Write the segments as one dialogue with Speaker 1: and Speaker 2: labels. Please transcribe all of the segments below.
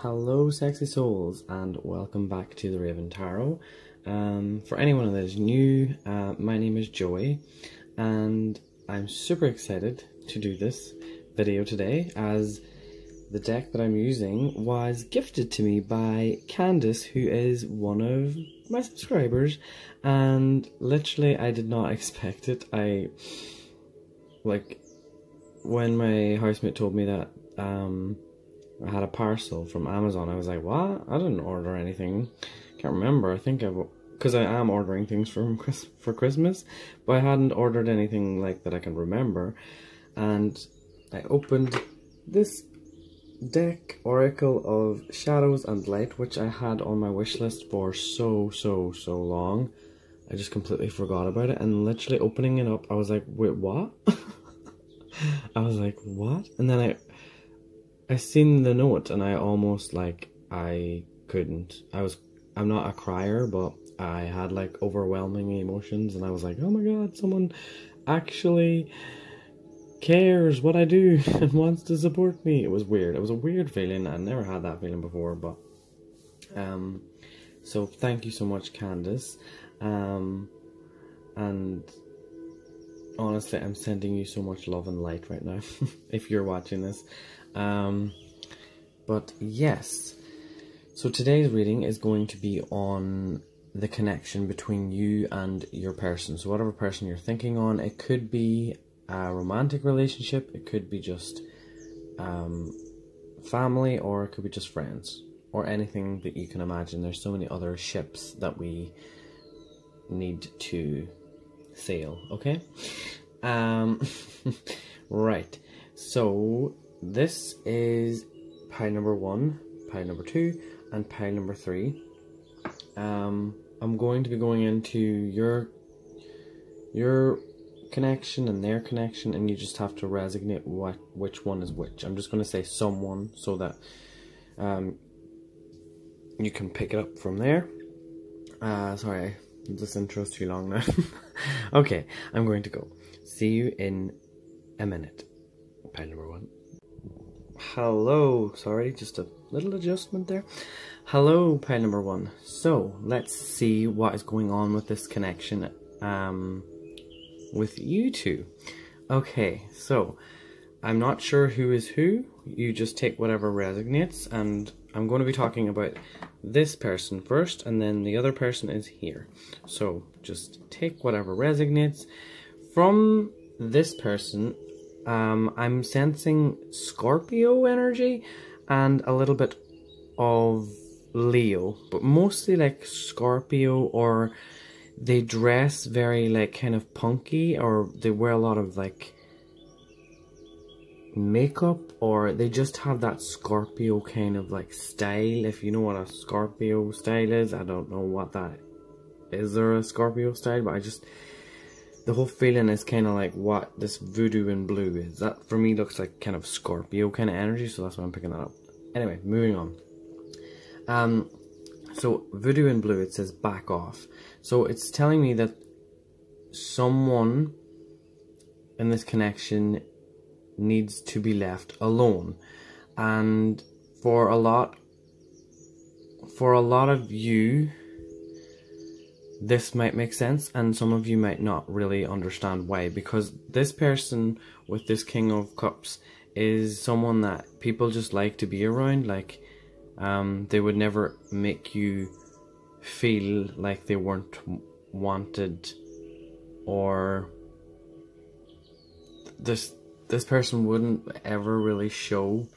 Speaker 1: Hello sexy souls and welcome back to the Raven Tarot. For anyone that is new, my name is Joey and I'm super excited to do this video today as the deck that I'm using was gifted to me by Candace, who is one of my subscribers, and literally I did not expect it. When my housemate told me that I had a parcel from Amazon, I was like, what? I didn't order anything. Can't remember. I think because I am ordering things for Christmas, but I hadn't ordered anything like that I can remember. And I opened this deck, Oracle of Shadows and Light, which I had on my wish list for so long. I just completely forgot about it, and literally opening it up, I was like, wait, what? I was like, what? And then I seen the note and I almost I couldn't. I'm not a crier, but I had overwhelming emotions and I was like, oh my god, someone actually cares what I do and wants to support me. It was weird. It was a weird feeling. I never had that feeling before, but so thank you so much, Candace. And honestly, I'm sending you so much love and light right now if you're watching this. But yes, so today's reading is going to be on the connection between you and your person. So whatever person you're thinking on, it could be a romantic relationship, it could be just family, or it could be just friends, or anything that you can imagine. There's so many other ships that we need to sail, okay? Right, so this is pile number 1, pile number 2, and pile number 3. I'm going to be going into your connection and their connection, and you just have to resonate which one is which. I'm just going to say someone so that you can pick it up from there. Sorry, this intro's too long now. Okay, I'm going to go. See you in a minute. Pile number 1. Hello, sorry, just a little adjustment there. Hello, pile number 1. So let's see what is going on with this connection with you two. Okay, so I'm not sure who is who. You just take whatever resonates, and I'm going to be talking about this person first, and then the other person is here. So just take whatever resonates. From this person, I'm sensing Scorpio energy and a little bit of Leo, but mostly Scorpio, or they dress very kind of punky, or they wear a lot of makeup, or they just have that Scorpio kind of style. If you know what a Scorpio style is, I don't know what that is. There a Scorpio style, but the whole feeling is kind of what this voodoo in blue is. That for me looks like kind of Scorpio kind of energy, so that's why I'm picking that up. Anyway, moving on. So voodoo in blue, it says back off. So it's telling me that someone in this connection needs to be left alone. And for a lot of you, this might make sense, and some of you might not really understand why, because this person with this King of Cups is someone that people just like to be around. They would never make you feel like they weren't wanted, or this person wouldn't ever really show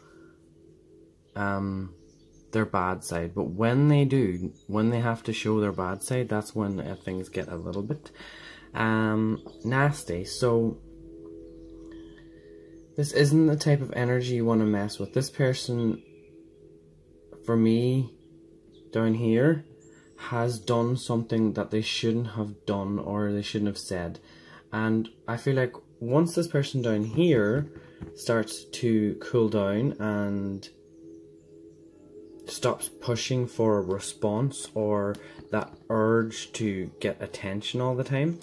Speaker 1: their bad side, but when they do, when they have to show their bad side, that's when things get a little bit nasty. So this isn't the type of energy you want to mess with. This person, for me, down here, has done something that they shouldn't have done, or they shouldn't have said. And I feel like once this person down here starts to cool down and stops pushing for a response, or that urge to get attention all the time,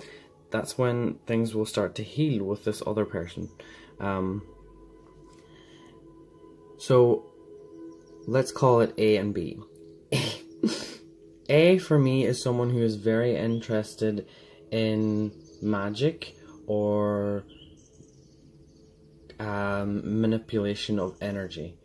Speaker 1: that's when things will start to heal with this other person. So let's call it A and B. A for me is someone who is very interested in magic or manipulation of energy.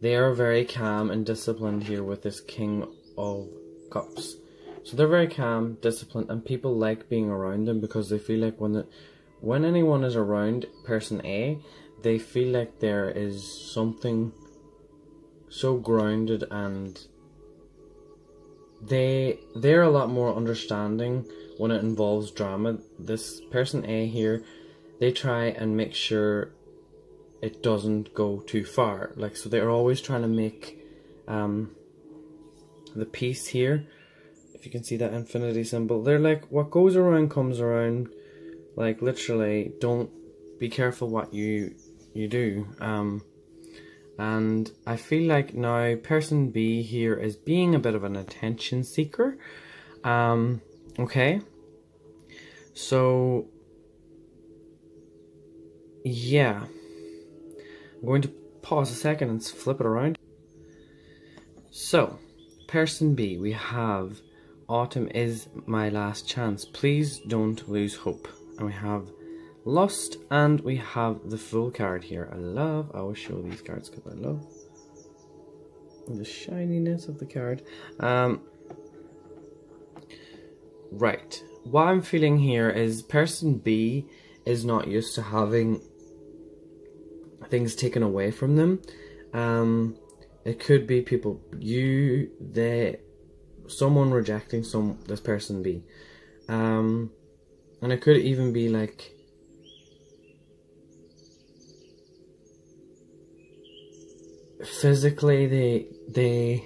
Speaker 1: They are very calm and disciplined here with this King of Cups. So they're very calm, disciplined, and people like being around them because they feel like when anyone is around person A, they feel like there is something so grounded, and they're a lot more understanding when it involves drama. This person A here, they try and make sure it doesn't go too far. Like, so they're always trying to make the peace here. If you can see that infinity symbol, they're like, what goes around comes around. Like, literally, don't be careful what you do. And I feel like now person B here is being a bit of an attention seeker. Okay. So, yeah. I'm going to pause a second and flip it around. So, person B, we have autumn is my last chance. Please don't lose hope. And we have lust, and we have the Fool card here. I will show these cards because I love the shininess of the card. Right. What I'm feeling here is person B is not used to having things taken away from them. It could be people, someone rejecting this person B. And it could even be like physically they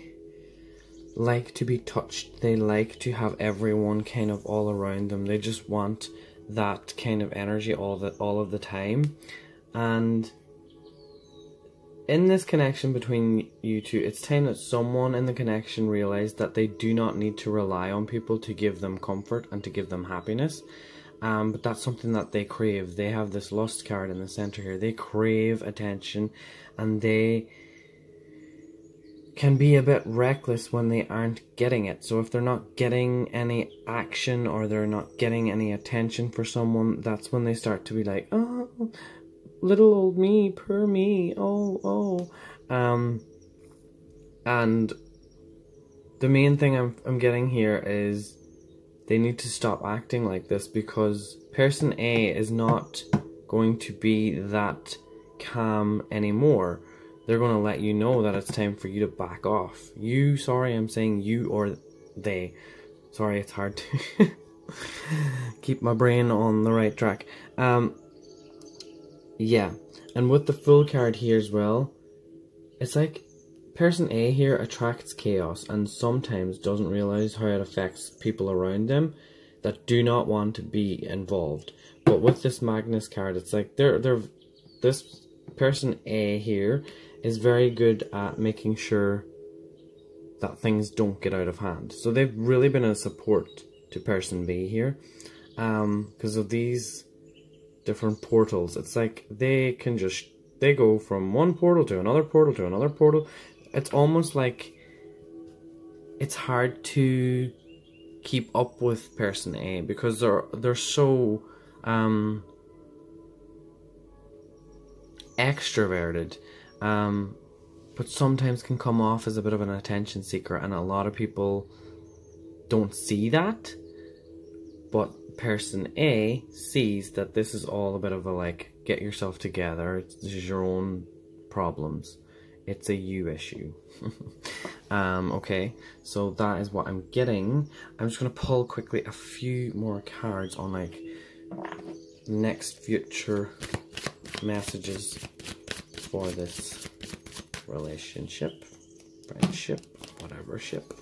Speaker 1: like to be touched. They like to have everyone kind of all around them. They just want that kind of energy all of the time. And in this connection between you two, it's time that someone in the connection realized that they do not need to rely on people to give them comfort and to give them happiness. But that's something that they crave. They have this lust card in the center here. They crave attention, and they can be a bit reckless when they aren't getting it. So if they're not getting any action or they're not getting any attention for someone, that's when they start to be like, oh, little old me, poor me, oh. And the main thing I'm getting here is they need to stop acting like this, because person A is not going to be that calm anymore. They're going to let you know that it's time for you to back off. I'm saying you or they. Sorry, it's hard to keep my brain on the right track. Yeah, and with the Fool card here as well, it's like person A here attracts chaos and sometimes doesn't realize how it affects people around them that do not want to be involved. But with this Magnus card, it's like this person A here is very good at making sure that things don't get out of hand. So they've really been a support to person B here, because of these different portals. It's like they go from one portal to another portal to another portal. It's almost like it's hard to keep up with person A because they're so extroverted, but sometimes can come off as a bit of an attention seeker, and a lot of people don't see that. But person A sees that this is all a bit of a like, get yourself together, this is your own problems, it's a you issue. Okay, so that is what I'm getting. I'm just going to pull quickly a few more cards on like next future messages for this relationship, friendship, whatever ship.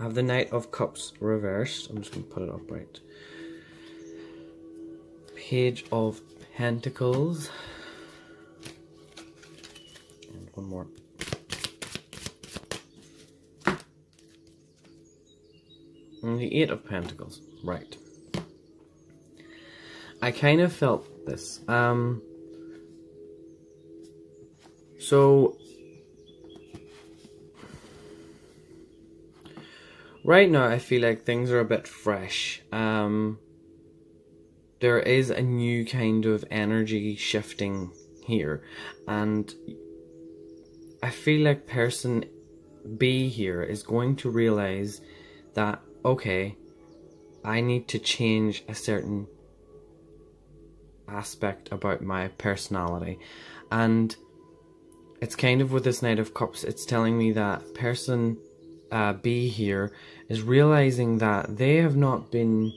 Speaker 1: I have the Knight of Cups reversed. I'm just going to put it upright. Page of Pentacles. And one more. And the Eight of Pentacles. Right. I kind of felt this. So right now I feel like things are a bit fresh. There is a new kind of energy shifting here, and I feel like person B here is going to realize that, okay, I need to change a certain aspect about my personality. And it's kind of with this Knight of Cups, it's telling me that person B here is realizing that they have not been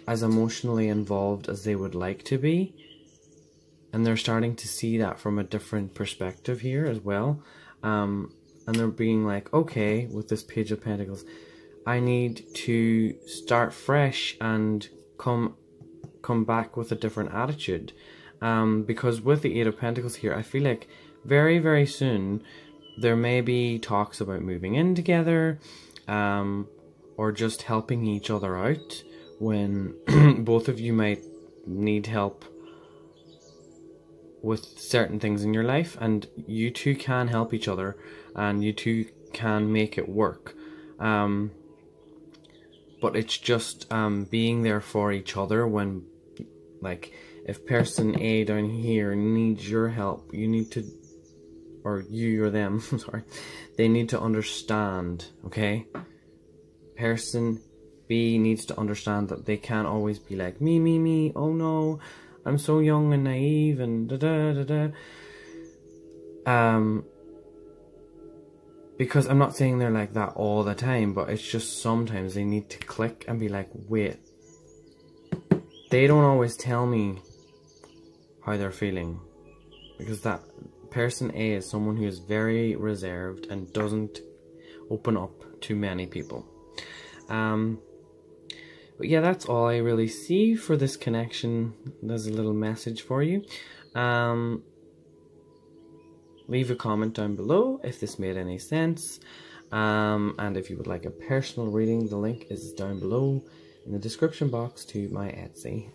Speaker 1: as emotionally involved as they would like to be, and they're starting to see that from a different perspective here as well. And they're being like, okay, with this Page of Pentacles, I need to start fresh and come back with a different attitude. Because with the Eight of Pentacles here, I feel like very, very soon there may be talks about moving in together, or just helping each other out when both of you might need help with certain things in your life, and you two can help each other and you two can make it work. But it's just being there for each other when, like, if person A down here needs your help, you need to, or you or them, sorry, they need to understand, okay? Person B needs to understand that they can't always be like, me, oh no, I'm so young and naive and da-da-da-da. Because I'm not saying they're like that all the time, but it's just sometimes they need to click and be like, wait, they don't always tell me how they're feeling. Because that person A is someone who is very reserved and doesn't open up to many people. But yeah, that's all I really see for this connection. There's a little message for you. Leave a comment down below if this made any sense. And if you would like a personal reading, the link is down below in the description box to my Etsy.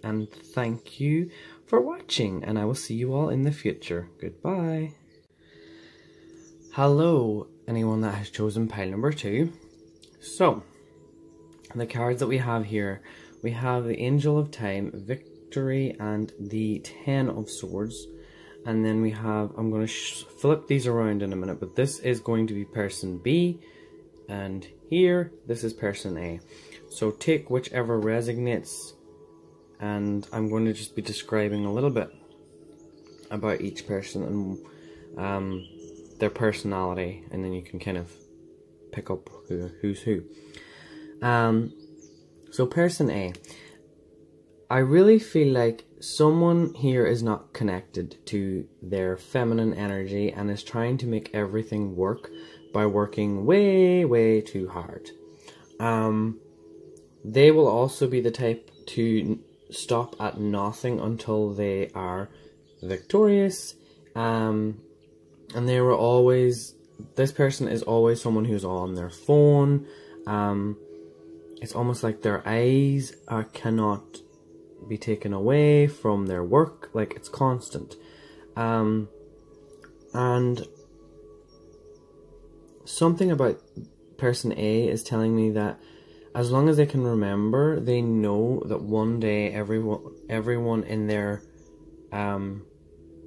Speaker 1: And thank you for watching, and I will see you all in the future. Goodbye. Hello, anyone that has chosen pile number 2. So, the cards that we have here, we have the Angel of Time, Victory, and the Ten of Swords. And then we have, I'm going to flip these around in a minute, but this is going to be person B, and here, this is person A. So take whichever resonates, and I'm going to just be describing a little bit about each person and their personality, and then you can kind of pick up who's who. So person A, I really feel like someone here is not connected to their feminine energy and is trying to make everything work by working way too hard. They will also be the type to stop at nothing until they are victorious. And they were always, this person is always someone who's on their phone. It's almost like their eyes cannot be taken away from their work, like it's constant. And something about person A is telling me that as long as they can remember, they know that one day everyone in their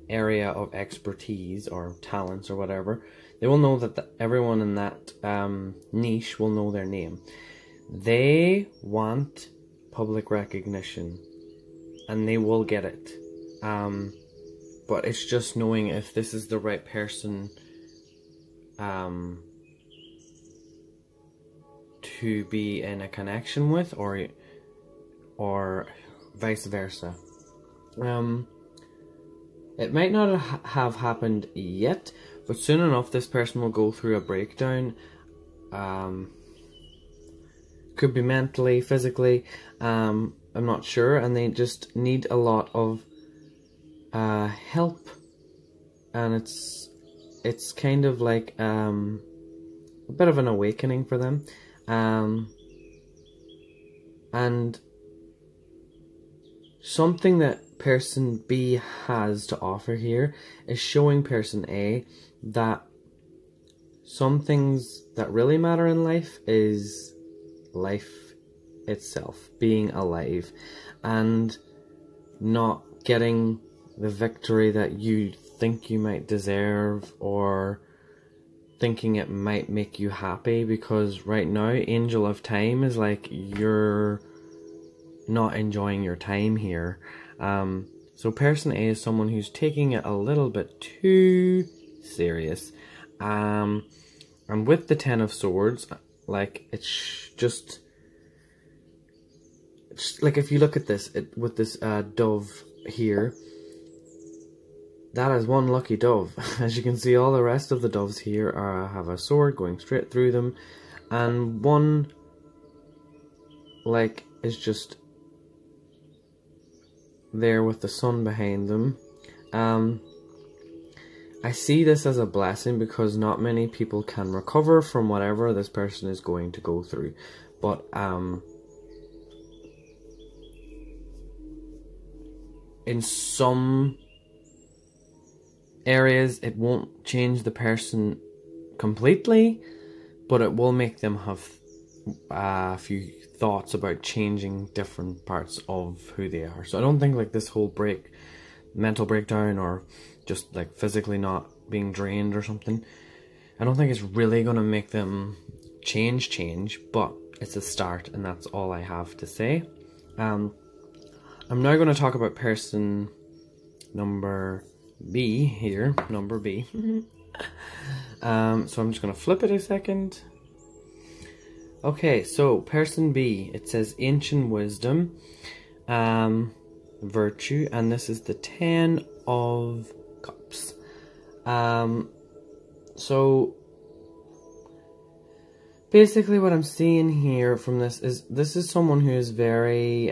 Speaker 1: area of expertise or talents or whatever, they will know that everyone in that niche will know their name. They want public recognition, and they will get it. But it's just knowing if this is the right person to be in a connection with, or vice versa. It might not have happened yet, but soon enough this person will go through a breakdown. Could be mentally, physically, I'm not sure, and they just need a lot of help, and it's kind of like a bit of an awakening for them, and something that person B has to offer here is showing person A that some things that really matter in life is life itself, being alive, and not getting the victory that you think you might deserve, or thinking it might make you happy, because right now Angel of Time is like, you're not enjoying your time here. So person A is someone who's taking it a little bit too serious. And with the Ten of Swords, like, it's just like, if you look at this, with this dove here, that is one lucky dove. As you can see, all the rest of the doves here have a sword going straight through them, and one, like, is just there with the sun behind them. I see this as a blessing, because not many people can recover from whatever this person is going to go through. But in some areas it won't change the person completely, but it will make them have a few thoughts about changing different parts of who they are. So I don't think, like, this whole mental breakdown, or just like physically not being drained or something, I don't think it's really going to make them change, but it's a start, and that's all I have to say. I'm now going to talk about person number B here, number B. So I'm just going to flip it a second. Okay, so person B, it says ancient wisdom, virtue, and this is the 10 of Cups. So basically what I'm seeing here from this is someone who is very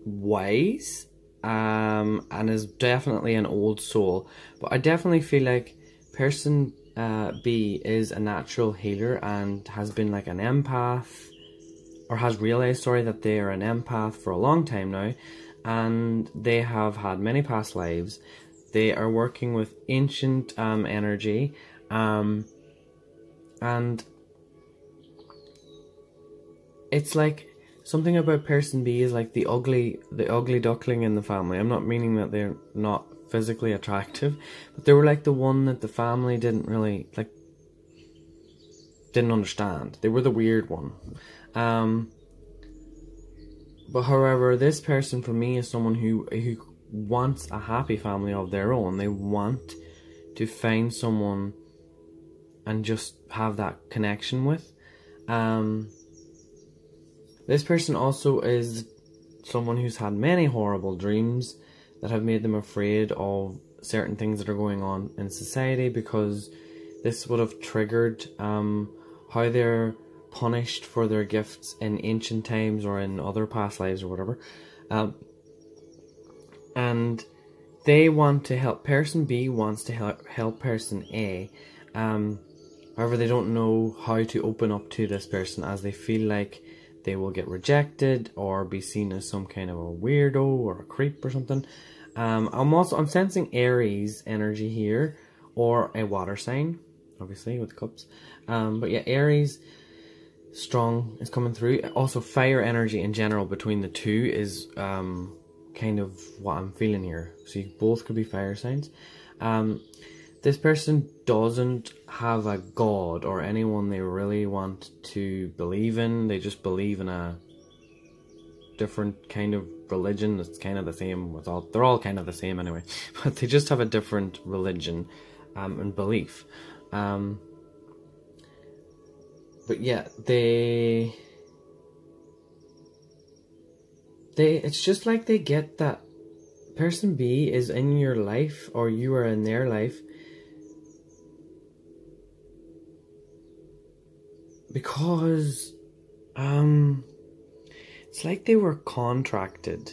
Speaker 1: wise, and is definitely an old soul, but I definitely feel like person B is a natural healer and has been like an empath, or has realized, sorry, that they are an empath for a long time now, and they have had many past lives. They are working with ancient energy, and it's like, something about person B is like the ugly duckling in the family. I'm not meaning that they're not physically attractive, but they were like the one that the family didn't really like, didn't understand. They were the weird one. But however, this person for me is someone who wants a happy family of their own. They want to find someone and just have that connection with. This person also is someone who's had many horrible dreams that have made them afraid of certain things that are going on in society, because this would have triggered how they're punished for their gifts in ancient times or in other past lives or whatever. And they want to help. Person B wants to help person A. However, they don't know how to open up to this person, as they feel like they will get rejected or be seen as some kind of a weirdo or a creep or something. I'm sensing Aries energy here, or a water sign, obviously with cups. But yeah, Aries strong is coming through. Also fire energy in general between the two is kind of what I'm feeling here. So you both could be fire signs. This person doesn't have a god or anyone they really want to believe in. They just believe in a different kind of religion that's kind of the same with all. They're all kind of the same anyway, but they just have a different religion and belief. But yeah, it's just like they get that person B is in your life, or you are in their life, because it's like they were contracted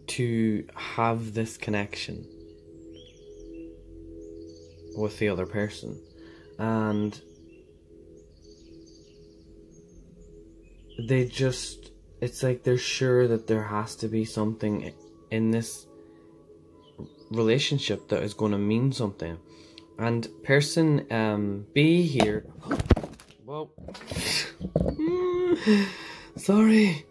Speaker 1: to have this connection with the other person, and they just, it's like they're sure that there has to be something in this relationship that is going to mean something. And person B here, whoa, sorry,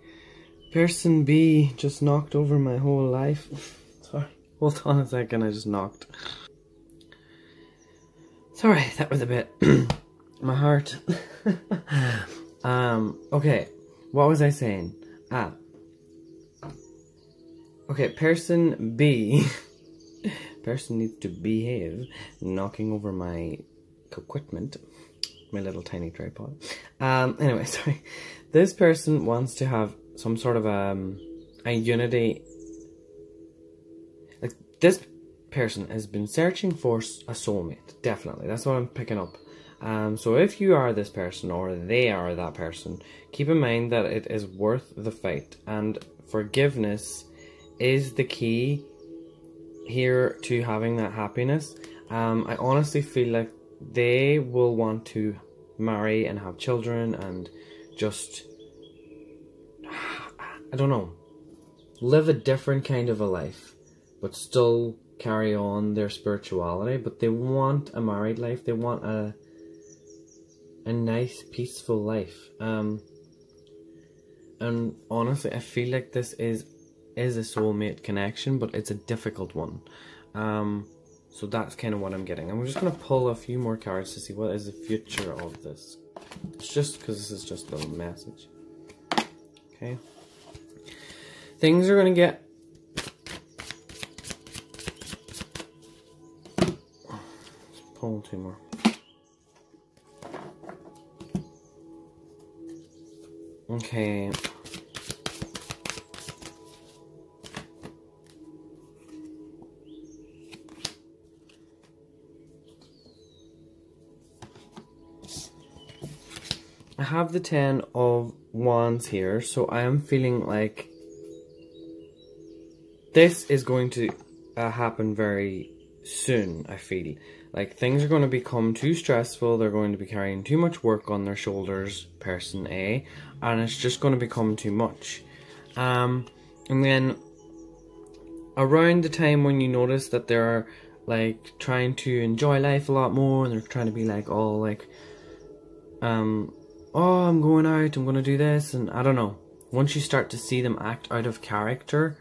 Speaker 1: person B just knocked over my whole life. Sorry, hold on a second, I just knocked. Sorry, that was a bit my heart. Okay, what was I saying? Okay, person B person needs to behave, knocking over my equipment, my little tiny tripod. Anyway, sorry. This person wants to have some sort of a unity. Like, this person has been searching for a soulmate, definitely. That's what I'm picking up. So if you are this person, or they are that person, keep in mind that it is worth the fight, and forgiveness is the key here to having that happiness. I honestly feel like they will want to marry and have children and just, I don't know, live a different kind of a life, but still carry on their spirituality. But they want a married life. They want a nice, peaceful life. And honestly, I feel like this is a soulmate connection, but it's a difficult one. So that's kind of what I'm getting. And we're just going to pull a few more cards to see what is the future of this. It's just because this is just a little message. Okay. Things are going to get... Let's pull two more. Okay. I have the 10 of Wands here, so I am feeling like this is going to happen very soon, I feel. Like, things are going to become too stressful, they're going to be carrying too much work on their shoulders, person A, and it's just going to become too much. And then, around the time when you notice that they're, like, trying to enjoy life a lot more, and they're trying to be, like, all, like, oh, I'm going out, I'm going to do this, and I don't know. Once you start to see them act out of character,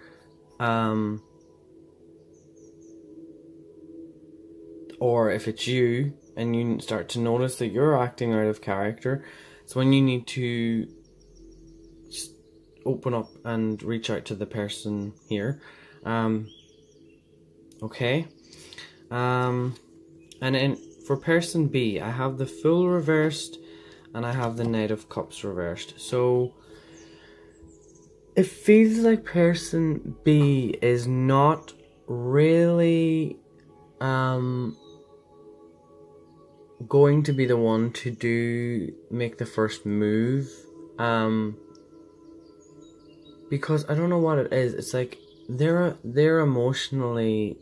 Speaker 1: or if it's you, and you start to notice that you're acting out of character, it's when you need to open up and reach out to the person here. Okay. And then for person B, I have the Fool reversed, and I have the Knight of Cups reversed. So it feels like person B is not really going to be the one to make the first move. Because I don't know what it is. It's like they're emotionally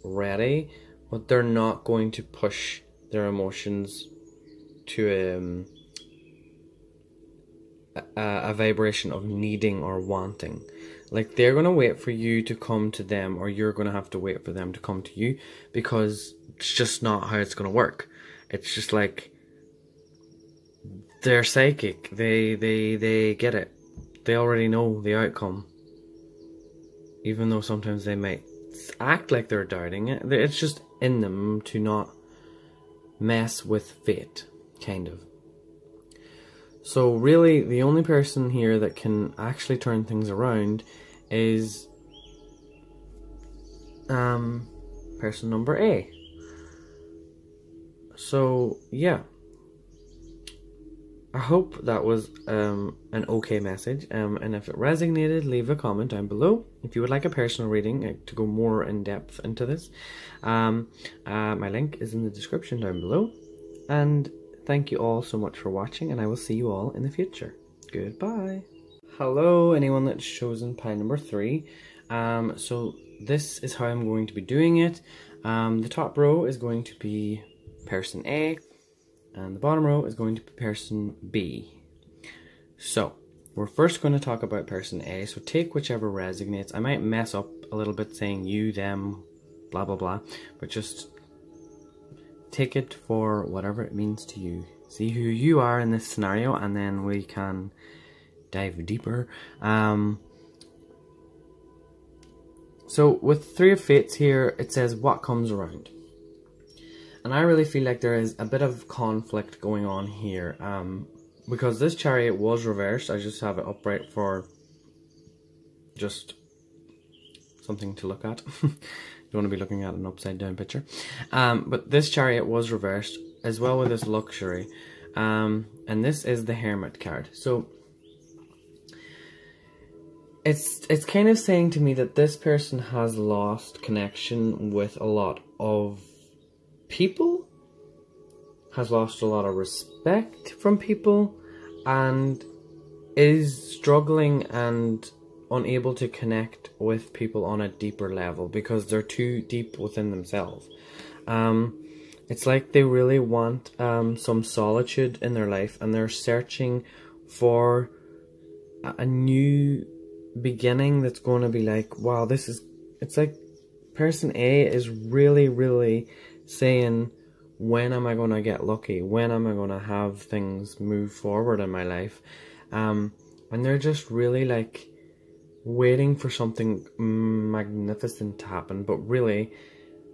Speaker 1: ready, but they're not going to push their emotions to a vibration of needing or wanting. Like, they're gonna wait for you to come to them, or you're gonna have to wait for them to come to you, because it's just not how it's gonna work. It's just like, they're psychic. They get it. They already know the outcome, even though sometimes they might act like they're doubting it. It's just in them to not mess with fate, kind of. So really, the only person here that can actually turn things around is person number A. So yeah, I hope that was an okay message, and if it resonated, leave a comment down below. If you would like a personal reading to go more in depth into this, my link is in the description down below. And thank you all so much for watching, and I will see you all in the future. Goodbye. Hello, anyone that's chosen pile number 3. So this is how I'm going to be doing it. The top row is going to be person A, and the bottom row is going to be person B. So, we're first going to talk about person A, so take whichever resonates. I might mess up a little bit saying you, them, blah blah blah, but just take it for whatever it means to you. See who you are in this scenario, and then we can dive deeper. So with Three of Fates here, it says what comes around. And I really feel like there is a bit of conflict going on here. Because this Chariot was reversed, I just have it upright for just something to look at. You don't want to be looking at an upside down picture. But this Chariot was reversed, as well with this Luxury. And this is the Hermit card. So it's kind of saying to me that this person has lost connection with a lot of people, has lost a lot of respect from people, and is struggling and unable to connect with people on a deeper level because they're too deep within themselves. It's like they really want some solitude in their life, and they're searching for a new beginning that's going to be like, wow, this is, it's like person A is really saying, when am I going to get lucky? When am I going to have things move forward in my life? And they're just really like waiting for something magnificent to happen, but really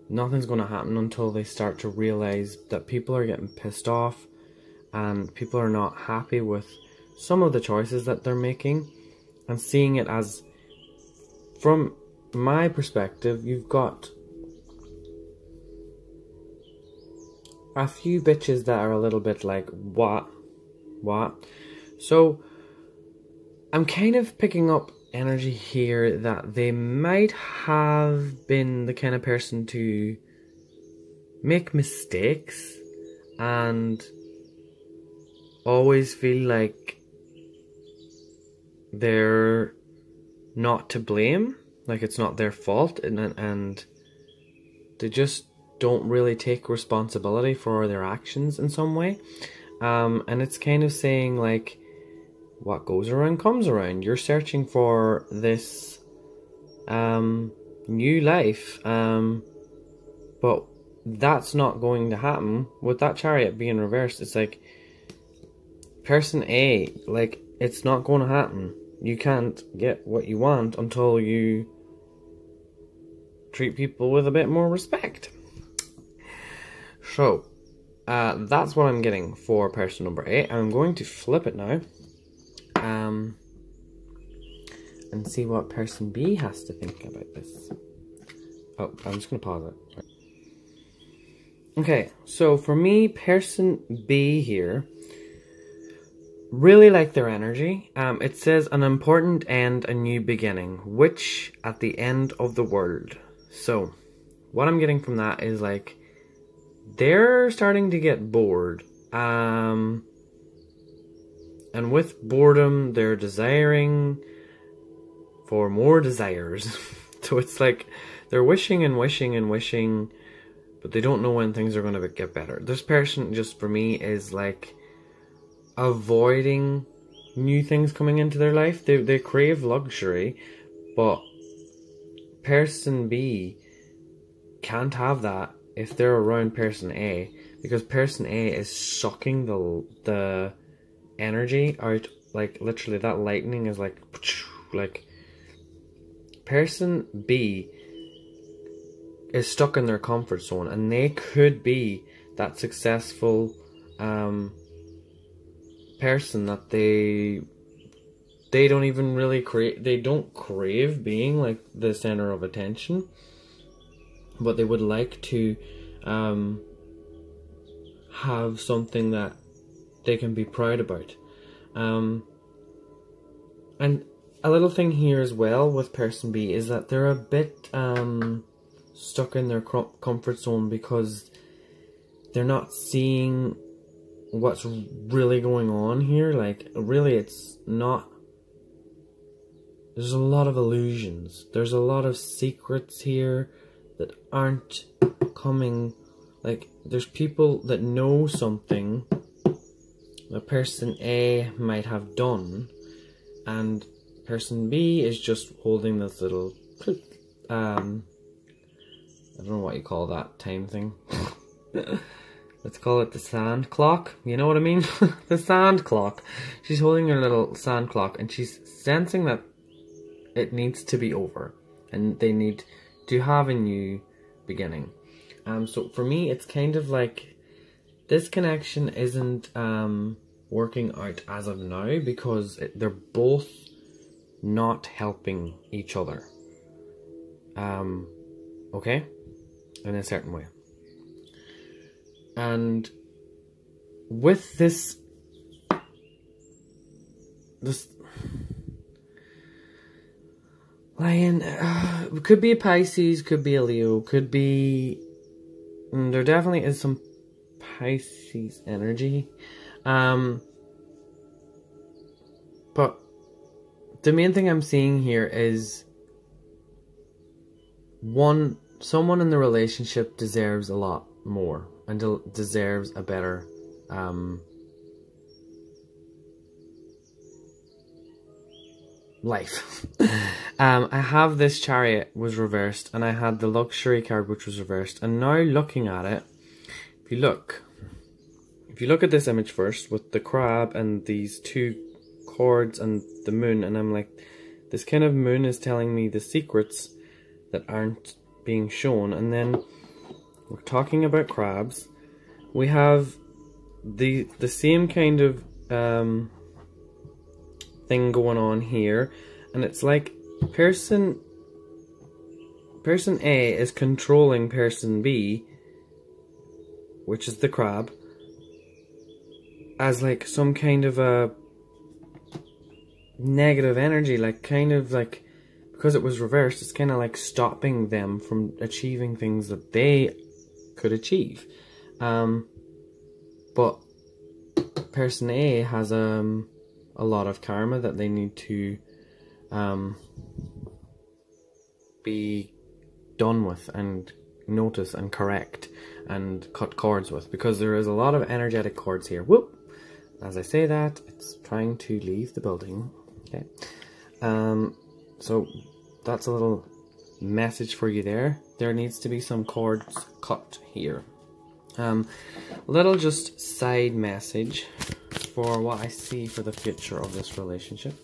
Speaker 1: nothing's going to happen until they start to realize that people are getting pissed off and people are not happy with some of the choices that they're making. And seeing it as, from my perspective, you've got a few bitches that are a little bit like, what? So I'm kind of picking up energy here that they might have been the kind of person to make mistakes and always feel like they're not to blame, like it's not their fault, and they just don't really take responsibility for their actions in some way. And it's kind of saying like, what goes around comes around. You're searching for this new life, but that's not going to happen with that Chariot being reversed. It's like person A, like, it's not going to happen. You can't get what you want until you treat people with a bit more respect. So, that's what I'm getting for person number 8. I'm going to flip it now. And see what person B has to think about this. Oh, I'm just going to pause it. Okay, so for me, person B here, really like their energy. It says an important end, a new beginning, which at the end of the world. So what I'm getting from that is like they're starting to get bored. And with boredom, they're desiring for more desires. So it's like they're wishing and wishing and wishing, but they don't know when things are going to get better. This person, just for me, is like avoiding new things coming into their life. They crave luxury, but person B can't have that if they're around person A, because person A is sucking the energy out. Like literally that lightning is like person B is stuck in their comfort zone, and they could be that successful person that they don't even really they don't crave being like the center of attention, but they would like to have something that they can be proud about. And a little thing here as well with person B is that they're a bit stuck in their comfort zone because they're not seeing what's really going on here. Like, really, it's not. There's a lot of illusions. There's a lot of secrets here that aren't coming. Like, there's people that know something the person A might have done and person B is just holding this little, I don't know what you call that time thing. Let's call it the sand clock. You know what I mean? The sand clock. She's holding her little sand clock, and she's sensing that it needs to be over, and they need to have a new beginning. So for me, it's kind of like this connection isn't working out as of now, because they're both not helping each other. Okay? In a certain way. And with this lion, could be a Pisces, could be a Leo, could be, there definitely is some Pisces energy, but the main thing I'm seeing here is someone in the relationship deserves a lot more and deserves a better life. I have this Chariot was reversed, and I had the Luxury card which was reversed, and now looking at it, if you look at this image first with the crab and these two cords and the moon, and I'm like, this kind of moon is telling me the secrets that aren't being shown. And then we're talking about crabs. We have the same kind of thing going on here, and it's like person A is controlling person B, which is the crab, as like some kind of a negative energy, like kind of like, because it was reversed, it's kind of like stopping them from achieving things that they could achieve. But person A has a lot of karma that they need to be done with and notice and correct and cut cords with, because there is a lot of energetic cords here. Whoop! As I say that, it's trying to leave the building. Okay. So that's a little message for you there. There needs to be some cords cut here. Little just side message for what I see for the future of this relationship.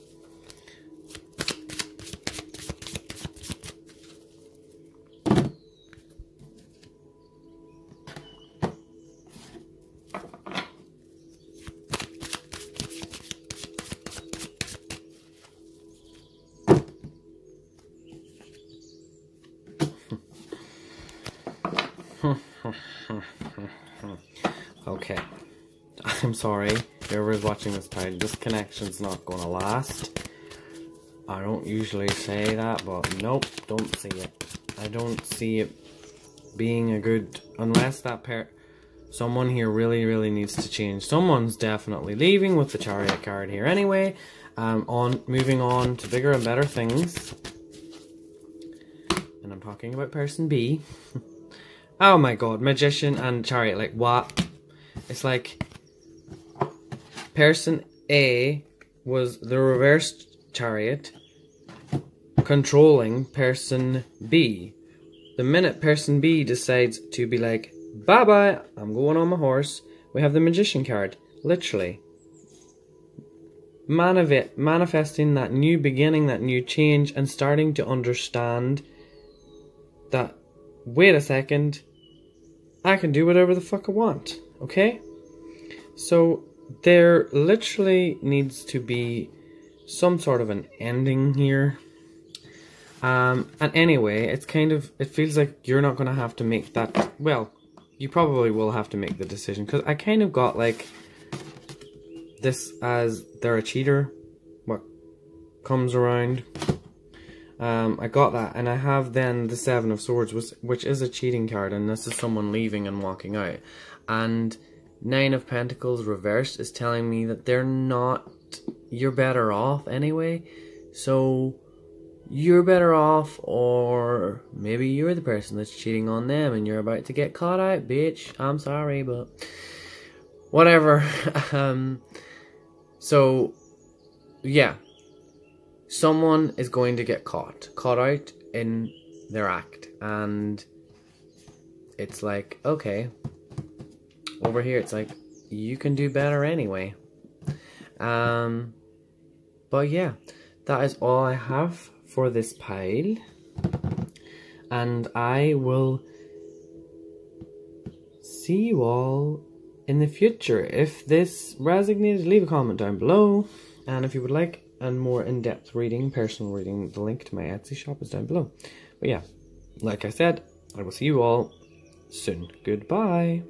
Speaker 1: Okay, I'm sorry, whoever's watching this time, this connection's not gonna last. I don't usually say that, but nope, don't see it. I don't see it being a good, unless that someone here really needs to change. Someone's definitely leaving with the Chariot card here anyway. Moving on to bigger and better things. And I'm talking about person B. Oh my god, Magician and Chariot, like what? It's like person A was the reversed Chariot controlling person B. The minute person B decides to be like, bye bye, I'm going on my horse, we have the Magician card, literally. Manifesting that new beginning, that new change, and starting to understand that, wait a second, I can do whatever the fuck I want, okay? So there literally needs to be some sort of an ending here. And anyway, it's kind of, it feels like you're not going to have to make that, well, you probably will have to make the decision, because I kind of got like this as they're a cheater, what comes around. I got that, and I have then the Seven of Swords, which is a cheating card, and this is someone leaving and walking out. And Nine of Pentacles reversed is telling me that they're not, you're better off anyway. So you're better off, or maybe you're the person that's cheating on them and you're about to get caught out, bitch. I'm sorry, but whatever. So yeah, someone is going to get caught out in their act, and it's like, okay, over here it's like, you can do better anyway. But yeah, that is all I have for this pile, and I will see you all in the future. If this resonated, leave a comment down below, and if you would like a more in-depth reading, personal reading, the link to my Etsy shop is down below. But yeah, like I said, I will see you all soon. Goodbye.